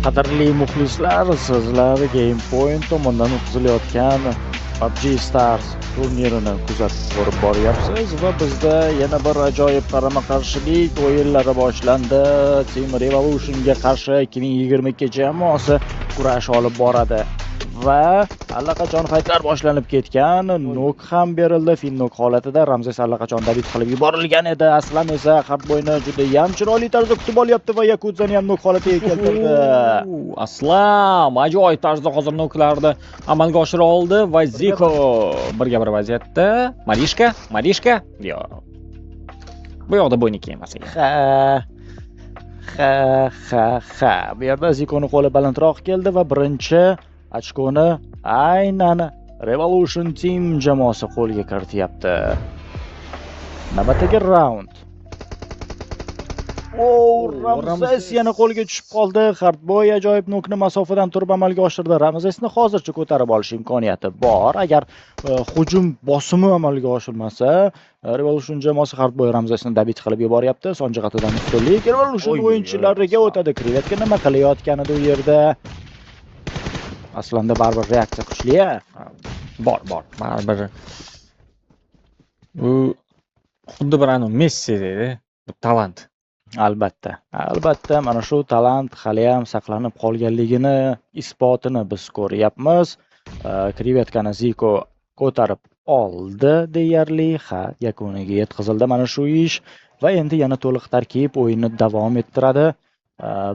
Qadrli muxlislar, sizlar Game Point tomonidan o'tkazilayotgan PUBG Stars turnirini kuzatib borib boryapsiz va bizda yana bir ajoyib qarama-qarshilik o'yinlari boshlandi. Team Revolution'ga qarshi 2022 jamoasi kurash olib boradi va allaqachon faytlar boshlanib ketgan. Nok ham berildi. Finnok holatida Ramzes allaqachon dabit qilib yuborilgan edi. Aslam esa Hardboyni juda ham chiroyli tarzda kutib olyapti va Yakuzani ham nok holatiga keltirdi. Aslam ajoyib tarzda hozir noklarni amalga oshira oldi va Ziko birga bir vaziyatda. Marishka. Yo'q. Bu yoqda bo'yniki emas ekan. Ha. Bu yerda Zikoning qo'li balandroq keldi va birinchi ochkoni aynan Revolution Team jamoasi qo'lga kirityapti. Navbatdagi raund. Ramzes yana qo'lga tushib qoldi. Hardboy ajoyib nokni masofadan turib amalga oshirdi. Ramzesni hozircha ko'tarib olish imkoniyati bor. Agar hujum bosimi amalga oshirmasa, Revolution jamoasi Hardboy Ramzesni dabit qilib yuboryapti. Son jihatidan ustunlik Revolution o'yinchilariga o'tadi. Krevetka nima qilayotgan edi u yerda? Aslında baribir reaksiya kuchli-a. Bor, baribir. Bu xuddi bir Messi dedi, bu talant. Albatta, mana shu talant hali ham saqlanib qolganligini isbotini biz ko'ryapmiz. Krevetkani Ziko ko'tarib oldi deyarli, yakuniga yetkazildi mana shu ish va endi yana to'liq tarkib o'yinni davom ettiradi.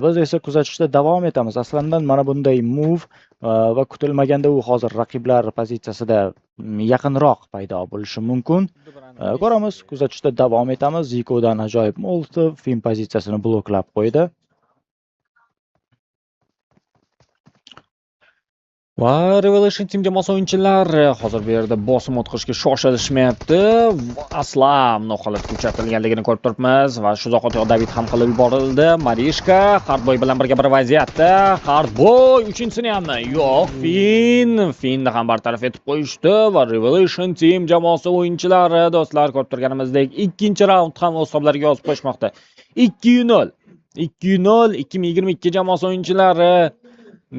Biz esa kuzatishda davom etamiz. Aslında mana bunday move va kutilmaganda u hozir raqiblar pozitsiyasida yaqinroq paydo bo'lishi mumkin. Ko'ramiz, kuzatishda davom etamiz. Zikodan ajoyib Molotov Fin pozitsiyasini bloklab qo'ydi. Va Revolution Team jamoasi o'yinchilari hozir bu yerda bosim o'tkazishga shoshilishmayapti. Aslam noholat kuchatilganligini ko'rib turibmiz va shu zahoti David ham qilib yuborildi. Marishka Hardboy bilan birga bir vaziyatda. Hardboy uchinchisini hammi. Yo'q, Finni ham bartaraf etib qo'yishdi va Revolution Team jamoasi o'yinchilari do'stlar ko'rib turganimizdek ikkinchi raund ham o'z hisoblariga yozib qo'yishmoqda. 2-0 2022 jamoasi o'yinchilari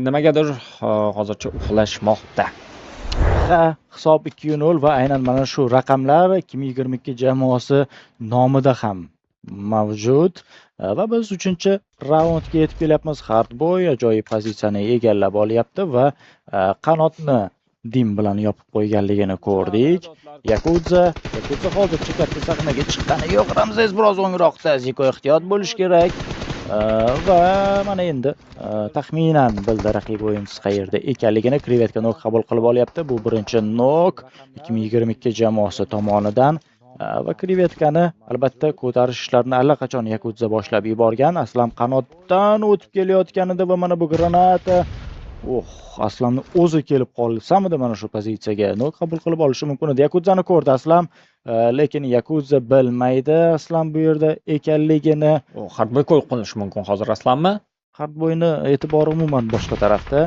nimagadir hozircha uxlashmoqda. Hisob 2-0 va aynan mana shu raqamlar 2022 jamoasi nomida ham mavjud va biz 3-raundga yetib kelyapmiz. Hardboy ajoyib pozitsiyani egallab olyapti va qanotni dim bilan yopib qo'yganligini ko'rdik. Yakuza hozircha katta sahnaga chiqqani yo'q. Ramzes biroz o'ngroqda. Ziko ehtiyot bo'lish kerak. Va mana endi taxminan bildi raqib o'yinchisi qayerda ekanligini. Krevetka nok qabul qilib olyapti. Bu birinchi nok 2022 jamoasi tomonidan va Krevetkani albatta ko'tarish ishlarini allaqachon Yakuza boshlab yuborgan. Aslam qanotdan o'tib kelayotganida va mana bu granata Aslamni o'zi kelib qolsamidi mana shu pozitsiyaga nok qabul qilib olishi mumkin edi. Yakuzani ko'rdi Aslam, lekin Yakuza bilmaydi Aslam bu yerda ekanligini. Hardboy qo'yib qo'yishi mumkin hozir Aslammi? Hardboyni e'tibori umuman boshqa tarafda.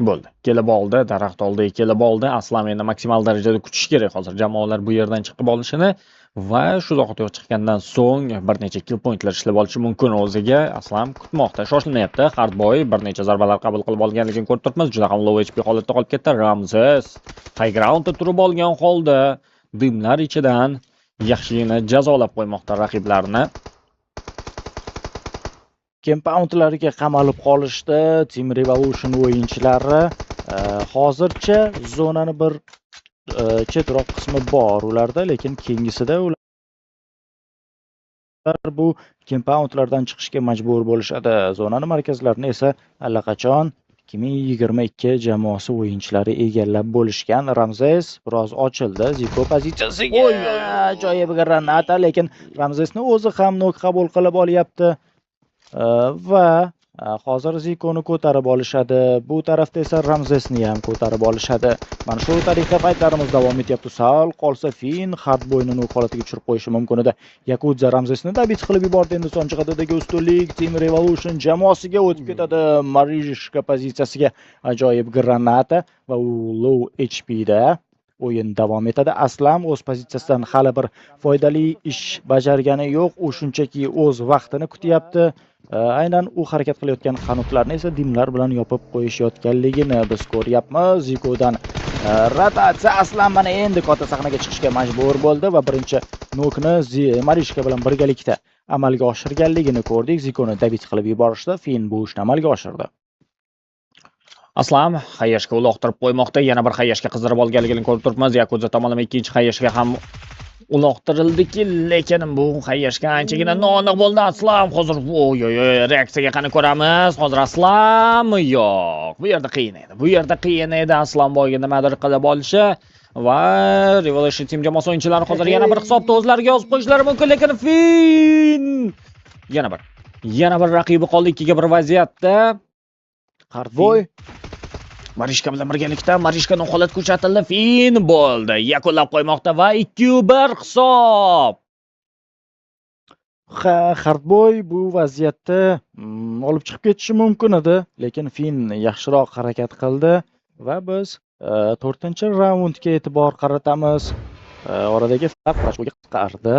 Bo'ldi. Kelib oldi, daraxt oldi, kelib oldi. Aslam endi maksimal darajada kutish kerak hozir jamoalar bu yerdan chiqib olishini va shu zahoti chiqqandan so'ng bir necha kill pointlar ishlab olishi mumkin o'ziga. Aslam kutmoqda, shoshilmayapti. Hardboy bir necha zarbalar qabul qilib olganligini ko'rib turibmiz. Juda ham low HP holatda qolib ketdi. Ramzes high groundda turib olgan holda dimlar ichidan yaxshigina jazolab qo'ymoqda raqiblarni. Compoundlariga qamalib qolishdi Team Revolution o'yinchilari. Hozircha zonani bir chetroq qismi bor ularda, lekin keyingisida ular bu compoundlardan chiqishga majbur bo'lishadi. Zonani markazlarini esa allaqachon 2022 jamoasi o'yinchilari egallab bo'lishgan. Ramzes biroz ochildi. Ziko pozitsiyasiga ajoyib granata, lekin Ramzesni o'zi ham nok qabul qilib olyapti. Va hozir Zikoni ko'tarib olishadi. Bu tarafda esa Ramzesni ham ko'tarib olishadi. Mana shu tariqa faytlarimiz davom etyapti. Sal qolsa Fin Hardboyni nok holatiga tushirib qo'yishi mumkin edi. Yakuza Ramzesni dabit qilib yubordi. Endi son jihatdagi ustunlik Team Revolution jamoasiga o'tib ketadi. Marishka pozitsiyasiga ajoyib granata va u low HP da o'yin davom etadi. Aslam o'z pozitsiyasidan hali bir foydali ish bajargani yo'q. U shunchaki o'z vaqtini kutyapti. Aynan u harakat qilayotgan qanotlarni esa dimlar bilan yopib qo'yishayotganligini biz ko'ryapmiz. Zikodan rotatsiya aslan mana endi katta sahnaga chiqishga majbur bo'ldi va birinchi nokni Marishka bilan birgalikda amalga oshirganligini ko'rdik. Zikoni David qilib yuborishdi. Fin bu ishni amalga oshirdi. Aslam Xayyashga uloqtirib qo'ymoqda. Yana bir Xayyashga qizdirib olganligini ko'rib turibmiz. Yakuza tomonlama ikkinchi Xayyashga ham uloqtirildiki, lekin bu Xayyashga anchagina noaniq bo'ldi. Aslam hozir reaksiyaga qani ko'ramiz. Hozir Aslam yo'q. Bu yerda qiyin edi. Bu yerda qiyin edi Aslam boyga nimadir qilib olishi va Revelation Team jamoasi o'yinchilari hozir yana bir hisobda o'zlariga yozib qo'yishlari mumkin, lekin Fin yana bir raqibi qoldi 2-1 vaziyatda. Hardboy Marishka bilan birgalikda Marishka noholat ko'rsatildi. Fin bo'ldi. Yakunlab qo'ymoqda va 2-1 hisob. Hardboy bu vaziyatda olib chiqib ketishi mumkin edi, lekin Fin yaxshiroq harakat qildi va biz 4-raundga e'tibor qaratamiz. Oradagi farq qisqardi.